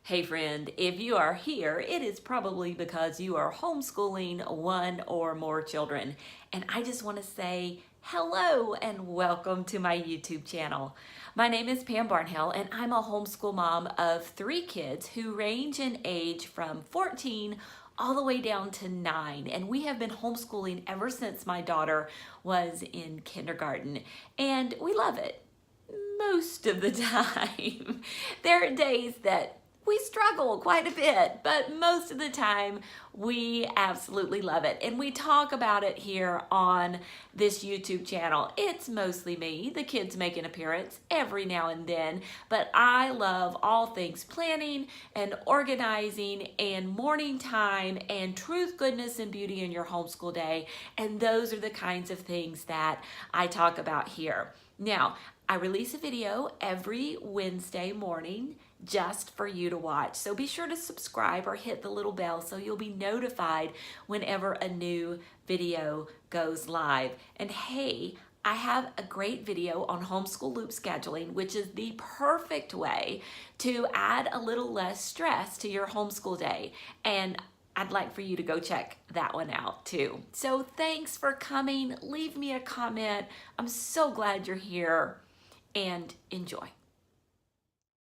Hey friend, if you are here, it is probably because you are homeschooling one or more children. And I just want to say hello and welcome to my YouTube channel. My name is Pam Barnhill and I'm a homeschool mom of 3 kids who range in age from 14 all the way down to 9. And we have been homeschooling ever since my daughter was in kindergarten. And we love it most of the time. There are days that we struggle quite a bit, but most of the time we absolutely love it. And we talk about it here on this YouTube channel. It's mostly me. The kids make an appearance every now and then, but I love all things planning and organizing and morning time and truth, goodness, and beauty in your homeschool day. And those are the kinds of things that I talk about here. Now, I release a video every Wednesday morning just for you to watch. So be sure to subscribe or hit the little bell so you'll be notified whenever a new video goes live. And hey, I have a great video on homeschool loop scheduling, which is the perfect way to add a little less stress to your homeschool day. And I'd like for you to go check that one out too. So thanks for coming. Leave me a comment. I'm so glad you're here and enjoy.